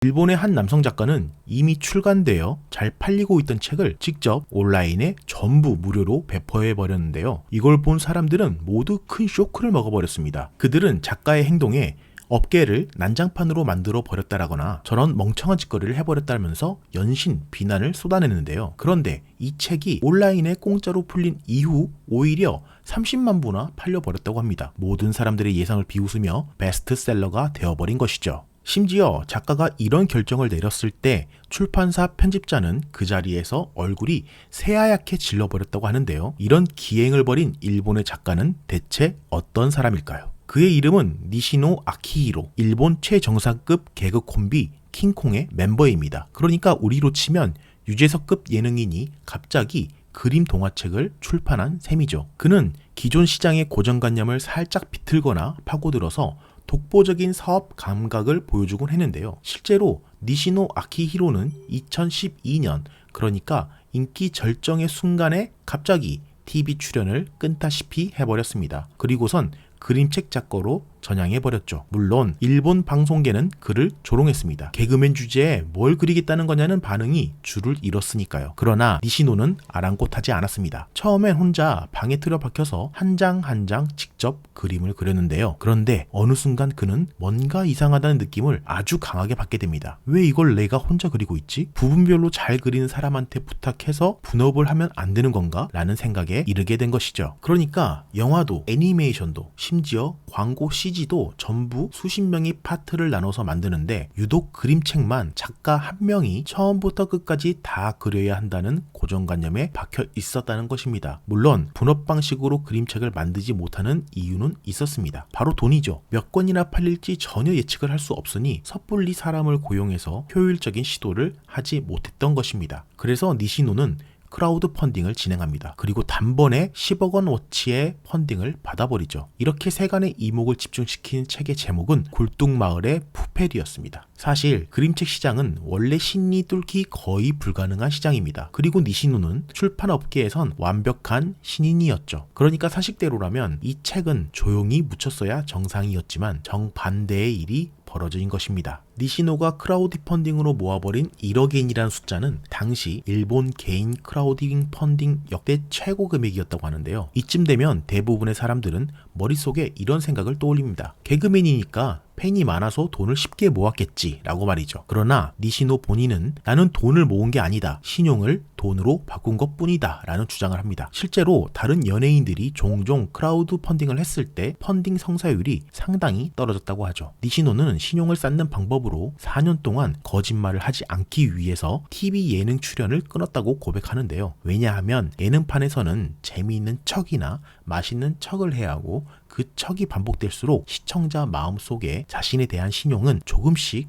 일본의 한 남성 작가는 이미 출간되어 잘 팔리고 있던 책을 직접 온라인에 전부 무료로 배포해 버렸는데요. 이걸 본 사람들은 모두 큰 쇼크를 먹어버렸습니다. 그들은 작가의 행동에 업계를 난장판으로 만들어 버렸다라거나 저런 멍청한 짓거리를 해버렸다면서 연신 비난을 쏟아내는데요. 그런데 이 책이 온라인에 공짜로 풀린 이후 오히려 30만 부나 팔려버렸다고 합니다. 모든 사람들의 예상을 비웃으며 베스트셀러가 되어버린 것이죠. 심지어 작가가 이런 결정을 내렸을 때 출판사 편집자는 그 자리에서 얼굴이 새하얗게 질러버렸다고 하는데요. 이런 기행을 벌인 일본의 작가는 대체 어떤 사람일까요? 그의 이름은 니시노 아키히로, 일본 최정상급 개그 콤비 킹콩의 멤버입니다. 그러니까 우리로 치면 유재석급 예능인이 갑자기 그림 동화책을 출판한 셈이죠. 그는 기존 시장의 고정관념을 살짝 비틀거나 파고들어서 독보적인 사업 감각을 보여주곤 했는데요. 실제로 니시노 아키히로는 2012년, 그러니까 인기 절정의 순간에 갑자기 TV 출연을 끊다시피 해버렸습니다. 그리고선 그림책 작가로 전향해버렸죠. 물론 일본 방송계는 그를 조롱했습니다. 개그맨 주제에 뭘 그리겠다는 거냐는 반응이 줄을 잃었으니까요. 그러나 니시노는 아랑곳하지 않았습니다. 처음엔 혼자 방에 틀어박혀서 한 장 한 장 직접 그림을 그렸는데요. 그런데 어느 순간 그는 뭔가 이상하다는 느낌을 아주 강하게 받게 됩니다. 왜 이걸 내가 혼자 그리고 있지? 부분별로 잘 그리는 사람한테 부탁해서 분업을 하면 안 되는 건가? 라는 생각에 이르게 된 것이죠. 그러니까 영화도 애니메이션도 심지어 광고 CG도 전부 수십 명이 파트를 나눠서 만드는데 유독 그림책만 작가 한 명이 처음부터 끝까지 다 그려야 한다는 고정관념에 박혀 있었다는 것입니다. 물론 분업 방식으로 그림책을 만들지 못하는 이유는 있었습니다. 바로 돈이죠. 몇 권이나 팔릴지 전혀 예측을 할 수 없으니 섣불리 사람을 고용해서 효율적인 시도를 하지 못했던 것입니다. 그래서 니시노는 크라우드 펀딩을 진행합니다. 그리고 단번에 10억 원 어치의 펀딩을 받아버리죠. 이렇게 세간의 이목을 집중시킨 책의 제목은 굴뚝마을의 푸페리였습니다. 사실 그림책 시장은 원래 신이 뚫기 거의 불가능한 시장입니다. 그리고 니시노는 출판업계에선 완벽한 신인이었죠. 그러니까 사실대로라면 이 책은 조용히 묻혔어야 정상이었지만 정반대의 일이 벌어진 것입니다. 니시노가 크라우드 펀딩으로 모아버린 1억엔이라는 숫자는 당시 일본 개인 크라우딩 펀딩 역대 최고 금액이었다고 하는데요. 이쯤 되면 대부분의 사람들은 머릿속에 이런 생각을 떠올립니다. 개그맨이니까 팬이 많아서 돈을 쉽게 모았겠지 라고 말이죠. 그러나 니시노 본인은 나는 돈을 모은 게 아니다. 신용을 돈으로 바꾼 것 뿐이다 라는 주장을 합니다. 실제로 다른 연예인들이 종종 크라우드 펀딩을 했을 때 펀딩 성사율이 상당히 떨어졌다고 하죠. 니시노는 신용을 쌓는 방법으로 4년 동안 거짓말을 하지 않기 위해서 TV 예능 출연을 끊었다고 고백하는데요. 왜냐하면 예능판에서는 재미있는 척이나 맛있는 척을 해야 하고 그 척이 반복될수록 시청자 마음속에 자신에 대한 신용은 조금씩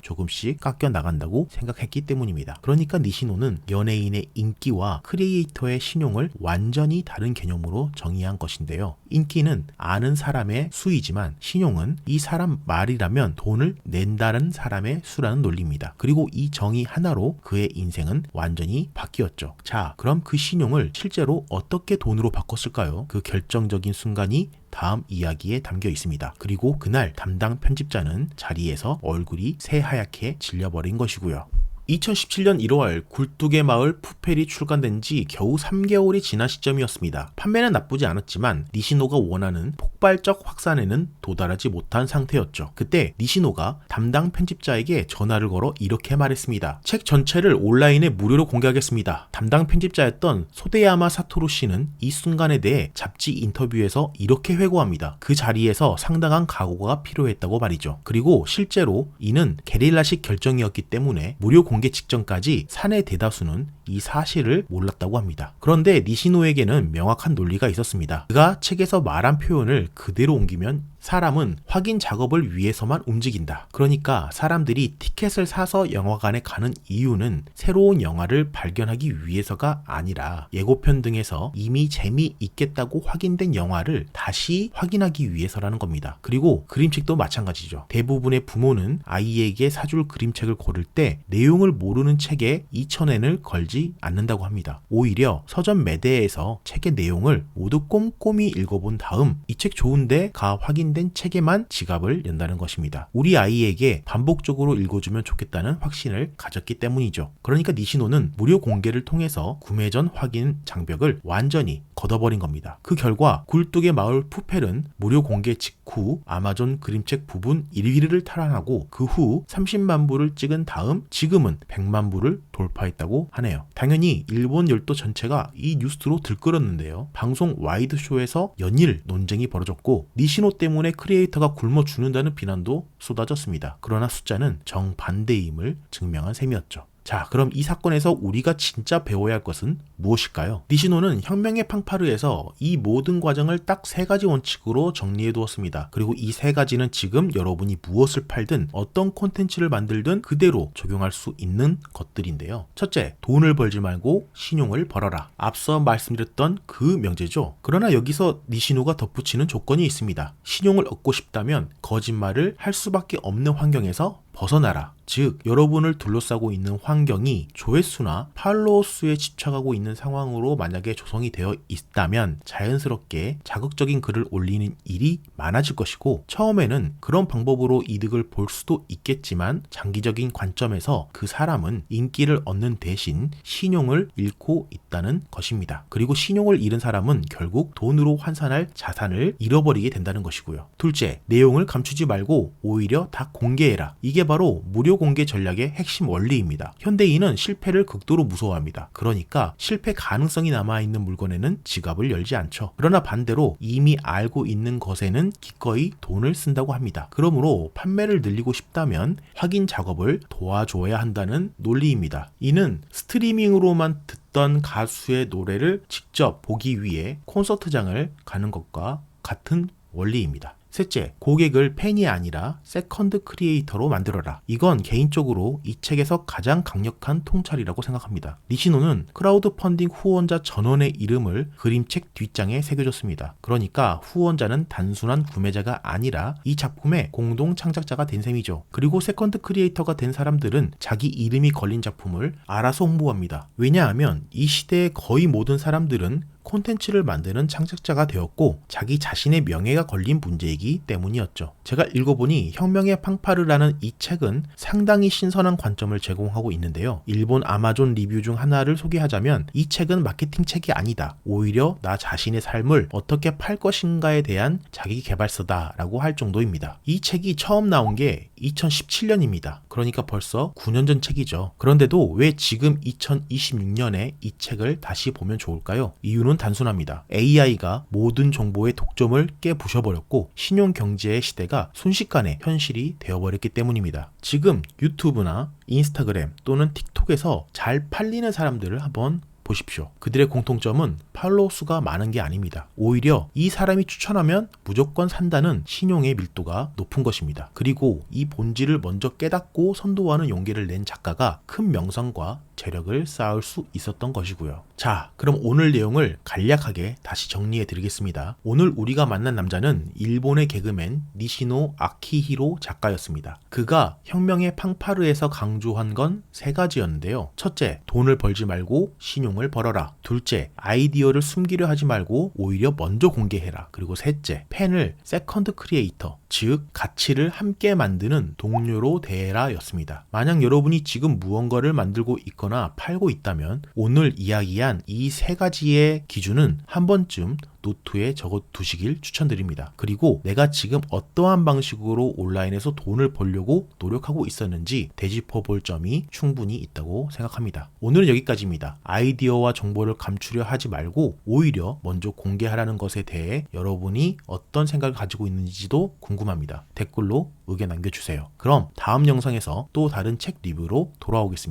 깎여 나간다고 생각했기 때문입니다. 그러니까 니시노는 연예인의 인기와 크리에이터의 신용을 완전히 다른 개념으로 정의한 것인데요. 인기는 아는 사람의 수이지만 신용은 이 사람 말이라면 돈을 낸다는 사람의 수라는 논리입니다. 그리고 이 정의 하나로 그의 인생은 완전히 바뀌었죠. 자, 그럼 그 신용을 실제로 어떻게 돈으로 바꿨을까요? 그 결정적인 순간이 다음 이야기에 담겨 있습니다. 그리고 그날 담당 편집자는 자리에서 얼굴이 새하얗게 질려버린 것이고요. 2017년 1월 굴뚝의 마을 푸펠이 출간된 지 겨우 3개월이 지난 시점이었습니다. 판매는 나쁘지 않았지만 니시노가 원하는 폭발적 확산에는 도달하지 못한 상태였죠. 그때 니시노가 담당 편집자에게 전화를 걸어 이렇게 말했습니다. 책 전체를 온라인에 무료로 공개하겠습니다. 담당 편집자였던 소데야마 사토루 씨는 이 순간에 대해 잡지 인터뷰에서 이렇게 회고합니다. 그 자리에서 상당한 각오가 필요했다고 말이죠. 그리고 실제로 이는 게릴라식 결정이었기 때문에 무료 공개 직전까지 사내 대다수는 이 사실을 몰랐다고 합니다. 그런데 니시노에게는 명확한 논리가 있었습니다. 그가 책에서 말한 표현을 그대로 옮기면 사람은 확인 작업을 위해서만 움직인다. 그러니까 사람들이 티켓을 사서 영화관에 가는 이유는 새로운 영화를 발견하기 위해서가 아니라 예고편 등에서 이미 재미있겠다고 확인된 영화를 다시 확인하기 위해서라는 겁니다. 그리고 그림책도 마찬가지죠. 대부분의 부모는 아이에게 사줄 그림책을 고를 때 내용을 모르는 책에 2,000엔을 걸지 하지 않는다고 합니다. 오히려 서점 매대에서 책의 내용을 모두 꼼꼼히 읽어본 다음 이 책 좋은데 가 확인된 책에만 지갑을 연다는 것입니다. 우리 아이에게 반복적으로 읽어주면 좋겠다는 확신을 가졌기 때문이죠. 그러니까 니시노는 무료 공개를 통해서 구매 전 확인 장벽을 완전히 걷어버린 겁니다. 그 결과 굴뚝의 마을 푸펠은 무료 공개 직후 아마존 그림책 부분 1위를 탈환하고 그 후 30만 부를 찍은 다음 지금은 100만 부를 돌파했다고 하네요. 당연히 일본 열도 전체가 이 뉴스로 들끓었는데요. 방송 와이드쇼에서 연일 논쟁이 벌어졌고 니시노 때문에 크리에이터가 굶어 죽는다는 비난도 쏟아졌습니다. 그러나 숫자는 정반대임을 증명한 셈이었죠. 자, 그럼 이 사건에서 우리가 진짜 배워야 할 것은 무엇일까요? 니시노는 혁명의 팡파르에서 이 모든 과정을 딱 3가지 원칙으로 정리해 두었습니다. 그리고 이 3가지는 지금 여러분이 무엇을 팔든 어떤 콘텐츠를 만들든 그대로 적용할 수 있는 것들인데요. 첫째, 돈을 벌지 말고 신용을 벌어라. 앞서 말씀드렸던 그 명제죠. 그러나 여기서 니시노가 덧붙이는 조건이 있습니다. 신용을 얻고 싶다면 거짓말을 할 수밖에 없는 환경에서 벗어나라. 즉, 여러분을 둘러싸고 있는 환경이 조회수나 팔로워 수에 집착하고 있는 상황으로 만약에 조성이 되어 있다면 자연스럽게 자극적인 글을 올리는 일이 많아질 것이고, 처음에는 그런 방법으로 이득을 볼 수도 있겠지만 장기적인 관점에서 그 사람은 인기를 얻는 대신 신용을 잃고 있다는 것입니다. 그리고 신용을 잃은 사람은 결국 돈으로 환산할 자산을 잃어버리게 된다는 것이고요. 둘째, 내용을 감추지 말고 오히려 다 공개해라. 이게 바로 무료 공개 전략의 핵심 원리입니다. 현대인은 실패를 극도로 무서워합니다. 그러니까 실패 가능성이 남아있는 물건에는 지갑을 열지 않죠. 그러나 반대로 이미 알고 있는 것에는 기꺼이 돈을 쓴다고 합니다. 그러므로 판매를 늘리고 싶다면 확인 작업을 도와줘야 한다는 논리입니다. 이는 스트리밍으로만 듣던 가수의 노래를 직접 보기 위해 콘서트장을 가는 것과 같은 원리입니다. 셋째, 고객을 팬이 아니라 세컨드 크리에이터로 만들어라. 이건 개인적으로 이 책에서 가장 강력한 통찰이라고 생각합니다. 니시노는 크라우드 펀딩 후원자 전원의 이름을 그림책 뒷장에 새겨줬습니다. 그러니까 후원자는 단순한 구매자가 아니라 이 작품의 공동 창작자가 된 셈이죠. 그리고 세컨드 크리에이터가 된 사람들은 자기 이름이 걸린 작품을 알아서 홍보합니다. 왜냐하면 이 시대의 거의 모든 사람들은 콘텐츠를 만드는 창작자가 되었고 자기 자신의 명예가 걸린 문제이기 때문이었죠. 제가 읽어보니 혁명의 팡파르라는 이 책은 상당히 신선한 관점을 제공하고 있는데요. 일본 아마존 리뷰 중 하나를 소개하자면 이 책은 마케팅 책이 아니다. 오히려 나 자신의 삶을 어떻게 팔 것인가에 대한 자기 개발서다 라고 할 정도입니다. 이 책이 처음 나온 게 2017년입니다. 그러니까 벌써 9년 전 책이죠. 그런데도 왜 지금 2026년에 이 책을 다시 보면 좋을까요? 이유는 단순합니다. AI가 모든 정보의 독점을 깨부셔버렸고 신용경제의 시대가 순식간에 현실이 되어버렸기 때문입니다. 지금 유튜브나 인스타그램 또는 틱톡에서 잘 팔리는 사람들을 한번 보십시오. 그들의 공통점은 팔로워 수가 많은 게 아닙니다. 오히려 이 사람이 추천하면 무조건 산다는 신용의 밀도가 높은 것입니다. 그리고 이 본질을 먼저 깨닫고 선도하는 용기를 낸 작가가 큰 명성과 재력을 쌓을 수 있었던 것이고요. 자, 그럼 오늘 내용을 간략하게 다시 정리해 드리겠습니다. 오늘 우리가 만난 남자는 일본의 개그맨 니시노 아키히로 작가였습니다. 그가 혁명의 팡파르에서 강조한 건 3가지였는데요. 첫째, 돈을 벌지 말고 신용을 벌어라. 둘째, 아이디어를 숨기려 하지 말고 오히려 먼저 공개해라. 그리고 셋째, 팬을 세컨드 크리에이터, 즉 가치를 함께 만드는 동료로 대해라 였습니다. 만약 여러분이 지금 무언가를 만들고 있거나 팔고 있다면 오늘 이야기한 이 3가지의 기준은 한 번쯤 노트에 적어 두시길 추천드립니다. 그리고 내가 지금 어떠한 방식으로 온라인에서 돈을 벌려고 노력하고 있었는지 되짚어 볼 점이 충분히 있다고 생각합니다. 오늘은 여기까지입니다. 아이디어와 정보를 감추려 하지 말고 오히려 먼저 공개하라는 것에 대해 여러분이 어떤 생각을 가지고 있는지도 궁금합니다. 댓글로 의견 남겨주세요. 그럼 다음 영상에서 또 다른 책 리뷰로 돌아오겠습니다.